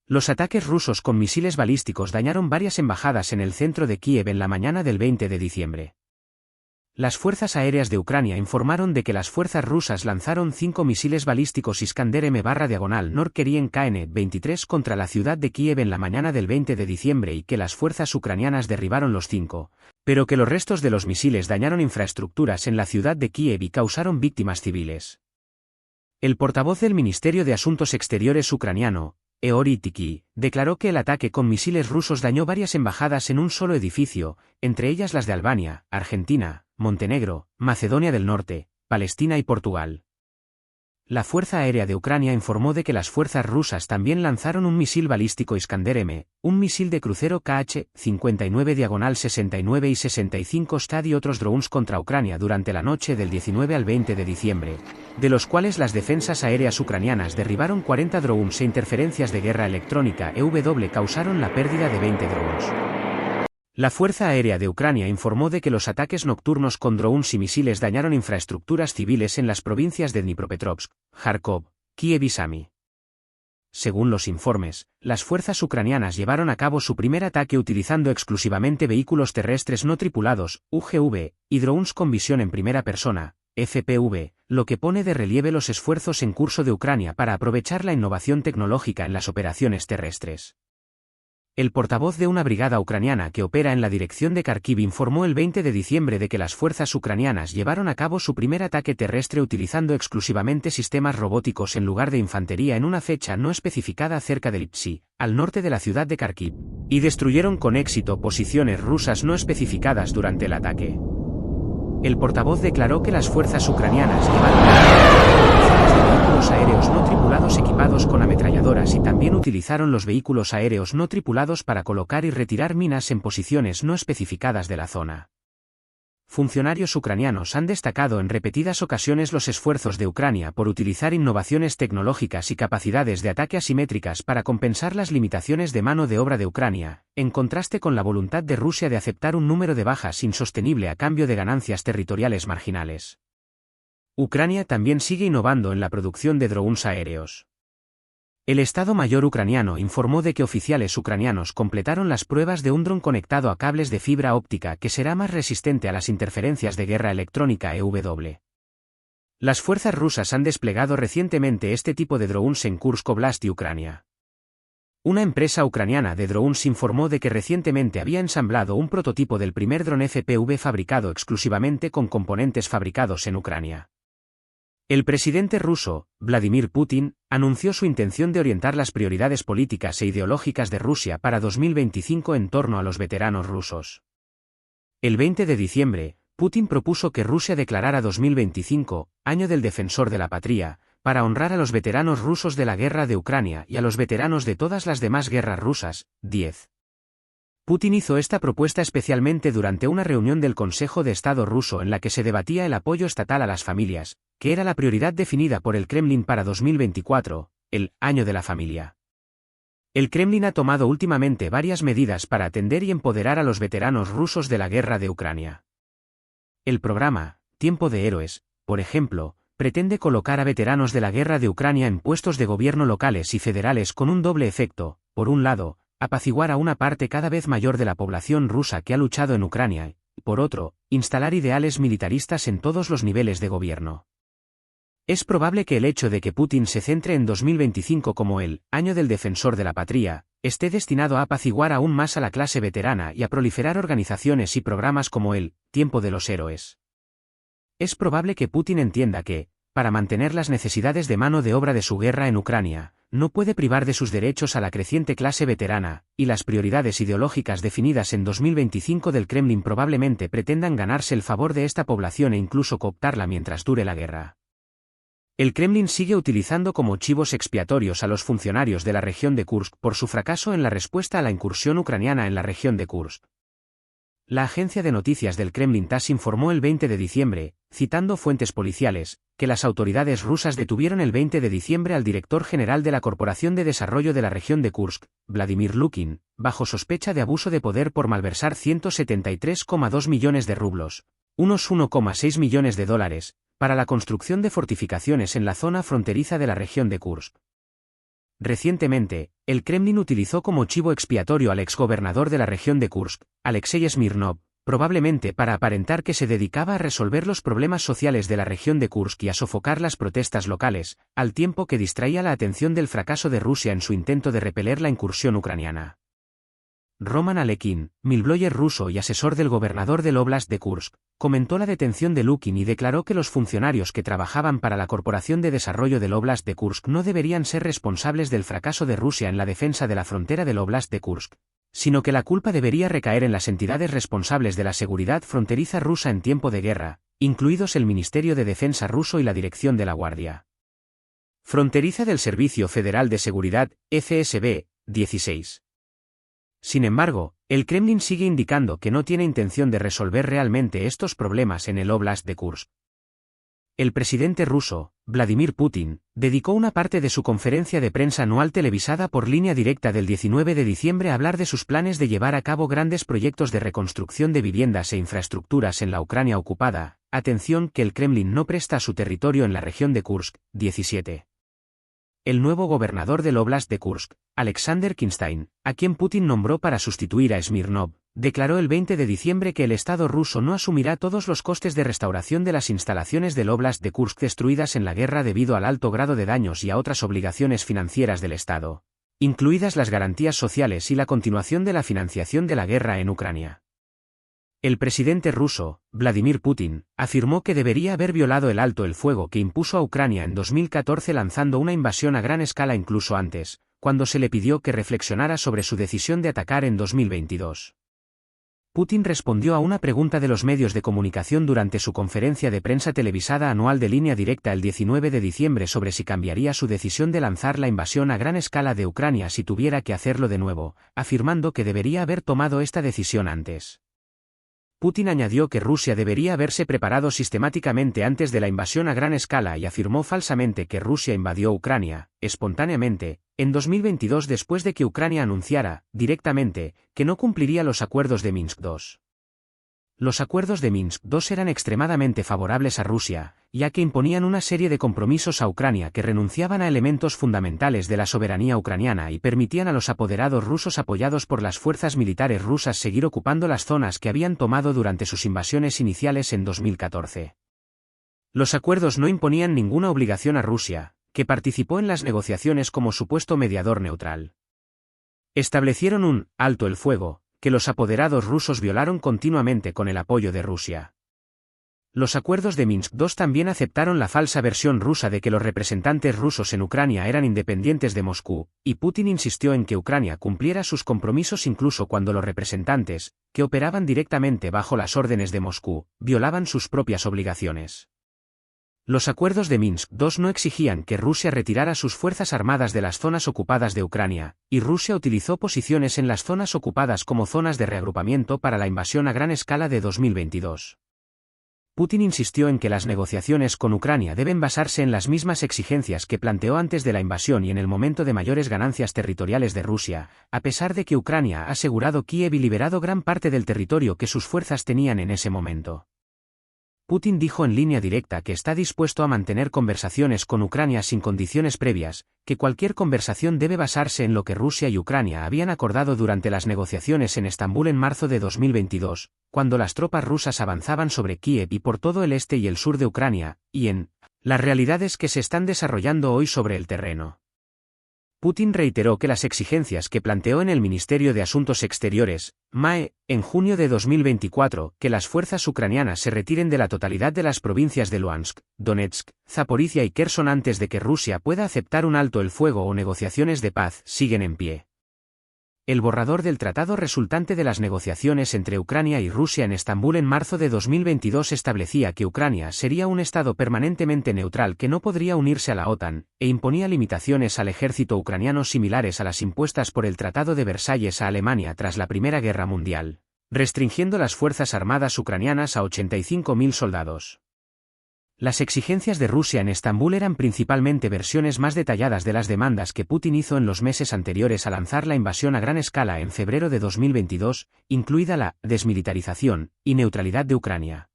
Los ataques rusos con misiles balísticos dañaron varias embajadas en el centro de Kiev en la mañana del 20 de diciembre. Las fuerzas aéreas de Ucrania informaron de que las fuerzas rusas lanzaron 5 misiles balísticos Iskander M/Nord-Korean KN-23 contra la ciudad de Kiev en la mañana del 20 de diciembre y que las fuerzas ucranianas derribaron los 5, pero que los restos de los misiles dañaron infraestructuras en la ciudad de Kiev y causaron víctimas civiles. El portavoz del Ministerio de Asuntos Exteriores ucraniano, Eori Tiki, declaró que el ataque con misiles rusos dañó varias embajadas en un solo edificio, entre ellas las de Albania, Argentina, Montenegro, Macedonia del Norte, Palestina y Portugal. La Fuerza Aérea de Ucrania informó de que las fuerzas rusas también lanzaron un misil balístico Iskander-M, un misil de crucero Kh-59/69 y 65 Stad y otros drones contra Ucrania durante la noche del 19 al 20 de diciembre, de los cuales las defensas aéreas ucranianas derribaron 40 drones e interferencias de guerra electrónica EW causaron la pérdida de 20 drones. La Fuerza Aérea de Ucrania informó de que los ataques nocturnos con drones y misiles dañaron infraestructuras civiles en las provincias de Dnipropetrovsk, Kharkov, Kiev y Sami. Según los informes, las fuerzas ucranianas llevaron a cabo su primer ataque utilizando exclusivamente vehículos terrestres no tripulados, UGV, y drones con visión en primera persona, FPV, lo que pone de relieve los esfuerzos en curso de Ucrania para aprovechar la innovación tecnológica en las operaciones terrestres. El portavoz de una brigada ucraniana que opera en la dirección de Kharkiv informó el 20 de diciembre de que las fuerzas ucranianas llevaron a cabo su primer ataque terrestre utilizando exclusivamente sistemas robóticos en lugar de infantería en una fecha no especificada cerca de Lipsy, al norte de la ciudad de Kharkiv, y destruyeron con éxito posiciones rusas no especificadas durante el ataque. El portavoz declaró que las fuerzas ucranianas llevaron vehículos aéreos no tripulados equipados con ametralladoras y también utilizaron los vehículos aéreos no tripulados para colocar y retirar minas en posiciones no especificadas de la zona. Funcionarios ucranianos han destacado en repetidas ocasiones los esfuerzos de Ucrania por utilizar innovaciones tecnológicas y capacidades de ataque asimétricas para compensar las limitaciones de mano de obra de Ucrania, en contraste con la voluntad de Rusia de aceptar un número de bajas insostenible a cambio de ganancias territoriales marginales. Ucrania también sigue innovando en la producción de drones aéreos. El Estado Mayor ucraniano informó de que oficiales ucranianos completaron las pruebas de un dron conectado a cables de fibra óptica que será más resistente a las interferencias de guerra electrónica EW. Las fuerzas rusas han desplegado recientemente este tipo de drones en Kursk Oblast y Ucrania. Una empresa ucraniana de drones informó de que recientemente había ensamblado un prototipo del primer dron FPV fabricado exclusivamente con componentes fabricados en Ucrania. El presidente ruso, Vladimir Putin, anunció su intención de orientar las prioridades políticas e ideológicas de Rusia para 2025 en torno a los veteranos rusos. El 20 de diciembre, Putin propuso que Rusia declarara 2025, Año del Defensor de la Patria, para honrar a los veteranos rusos de la guerra de Ucrania y a los veteranos de todas las demás guerras rusas. 10. Putin hizo esta propuesta especialmente durante una reunión del Consejo de Estado ruso en la que se debatía el apoyo estatal a las familias, que era la prioridad definida por el Kremlin para 2024, el Año de la Familia. El Kremlin ha tomado últimamente varias medidas para atender y empoderar a los veteranos rusos de la guerra de Ucrania. El programa, Tiempo de Héroes, por ejemplo, pretende colocar a veteranos de la guerra de Ucrania en puestos de gobierno locales y federales con un doble efecto, por un lado, apaciguar a una parte cada vez mayor de la población rusa que ha luchado en Ucrania, y por otro, instalar ideales militaristas en todos los niveles de gobierno. Es probable que el hecho de que Putin se centre en 2025 como el Año del Defensor de la Patria, esté destinado a apaciguar aún más a la clase veterana y a proliferar organizaciones y programas como el Tiempo de los Héroes. Es probable que Putin entienda que, para mantener las necesidades de mano de obra de su guerra en Ucrania, no puede privar de sus derechos a la creciente clase veterana, y las prioridades ideológicas definidas en 2025 del Kremlin probablemente pretendan ganarse el favor de esta población e incluso cooptarla mientras dure la guerra. El Kremlin sigue utilizando como chivos expiatorios a los funcionarios de la región de Kursk por su fracaso en la respuesta a la incursión ucraniana en la región de Kursk. La agencia de noticias del Kremlin TASS informó el 20 de diciembre, citando fuentes policiales, que las autoridades rusas detuvieron el 20 de diciembre al director general de la Corporación de Desarrollo de la región de Kursk, Vladimir Lukin, bajo sospecha de abuso de poder por malversar 173,2 millones de rublos, unos 1,6 millones de dólares, para la construcción de fortificaciones en la zona fronteriza de la región de Kursk. Recientemente, el Kremlin utilizó como chivo expiatorio al exgobernador de la región de Kursk, Alexei Smirnov, probablemente para aparentar que se dedicaba a resolver los problemas sociales de la región de Kursk y a sofocar las protestas locales, al tiempo que distraía la atención del fracaso de Rusia en su intento de repeler la incursión ucraniana. Roman Alekhine, milblogger ruso y asesor del gobernador del Oblast de Kursk, comentó la detención de Lukin y declaró que los funcionarios que trabajaban para la Corporación de Desarrollo del Oblast de Kursk no deberían ser responsables del fracaso de Rusia en la defensa de la frontera del Oblast de Kursk, sino que la culpa debería recaer en las entidades responsables de la seguridad fronteriza rusa en tiempo de guerra, incluidos el Ministerio de Defensa ruso y la Dirección de la Guardia Fronteriza del Servicio Federal de Seguridad, FSB, 16. Sin embargo, el Kremlin sigue indicando que no tiene intención de resolver realmente estos problemas en el Oblast de Kursk. El presidente ruso, Vladimir Putin, dedicó una parte de su conferencia de prensa anual televisada por línea directa del 19 de diciembre a hablar de sus planes de llevar a cabo grandes proyectos de reconstrucción de viviendas e infraestructuras en la Ucrania ocupada, atención que el Kremlin no presta a su territorio en la región de Kursk, 17. El nuevo gobernador del Oblast de Kursk, Alexander Kinstein, a quien Putin nombró para sustituir a Smirnov, declaró el 20 de diciembre que el Estado ruso no asumirá todos los costes de restauración de las instalaciones del Oblast de Kursk destruidas en la guerra debido al alto grado de daños y a otras obligaciones financieras del Estado, incluidas las garantías sociales y la continuación de la financiación de la guerra en Ucrania. El presidente ruso, Vladimir Putin, afirmó que debería haber violado el alto el fuego que impuso a Ucrania en 2014 lanzando una invasión a gran escala incluso antes, cuando se le pidió que reflexionara sobre su decisión de atacar en 2022. Putin respondió a una pregunta de los medios de comunicación durante su conferencia de prensa televisada anual de línea directa el 19 de diciembre sobre si cambiaría su decisión de lanzar la invasión a gran escala de Ucrania si tuviera que hacerlo de nuevo, afirmando que debería haber tomado esta decisión antes. Putin añadió que Rusia debería haberse preparado sistemáticamente antes de la invasión a gran escala y afirmó falsamente que Rusia invadió Ucrania, espontáneamente, en 2022 después de que Ucrania anunciara, directamente, que no cumpliría los acuerdos de Minsk II. Los acuerdos de Minsk II eran extremadamente favorables a Rusia, ya que imponían una serie de compromisos a Ucrania que renunciaban a elementos fundamentales de la soberanía ucraniana y permitían a los apoderados rusos apoyados por las fuerzas militares rusas seguir ocupando las zonas que habían tomado durante sus invasiones iniciales en 2014. Los acuerdos no imponían ninguna obligación a Rusia, que participó en las negociaciones como supuesto mediador neutral. Establecieron un alto el fuego, que los apoderados rusos violaron continuamente con el apoyo de Rusia. Los acuerdos de Minsk II también aceptaron la falsa versión rusa de que los representantes rusos en Ucrania eran independientes de Moscú, y Putin insistió en que Ucrania cumpliera sus compromisos incluso cuando los representantes, que operaban directamente bajo las órdenes de Moscú, violaban sus propias obligaciones. Los acuerdos de Minsk II no exigían que Rusia retirara sus fuerzas armadas de las zonas ocupadas de Ucrania, y Rusia utilizó posiciones en las zonas ocupadas como zonas de reagrupamiento para la invasión a gran escala de 2022. Putin insistió en que las negociaciones con Ucrania deben basarse en las mismas exigencias que planteó antes de la invasión y en el momento de mayores ganancias territoriales de Rusia, a pesar de que Ucrania ha asegurado Kiev y liberado gran parte del territorio que sus fuerzas tenían en ese momento. Putin dijo en línea directa que está dispuesto a mantener conversaciones con Ucrania sin condiciones previas, que cualquier conversación debe basarse en lo que Rusia y Ucrania habían acordado durante las negociaciones en Estambul en marzo de 2022, cuando las tropas rusas avanzaban sobre Kiev y por todo el este y el sur de Ucrania, y en las realidades que se están desarrollando hoy sobre el terreno. Putin reiteró que las exigencias que planteó en el Ministerio de Asuntos Exteriores, MAE, en junio de 2024, que las fuerzas ucranianas se retiren de la totalidad de las provincias de Luhansk, Donetsk, Zaporizhia y Kherson antes de que Rusia pueda aceptar un alto el fuego o negociaciones de paz, siguen en pie. El borrador del tratado resultante de las negociaciones entre Ucrania y Rusia en Estambul en marzo de 2022 establecía que Ucrania sería un estado permanentemente neutral que no podría unirse a la OTAN, e imponía limitaciones al ejército ucraniano similares a las impuestas por el Tratado de Versalles a Alemania tras la Primera Guerra Mundial, restringiendo las fuerzas armadas ucranianas a 85.000 soldados. Las exigencias de Rusia en Estambul eran principalmente versiones más detalladas de las demandas que Putin hizo en los meses anteriores a lanzar la invasión a gran escala en febrero de 2022, incluida la desmilitarización y neutralidad de Ucrania.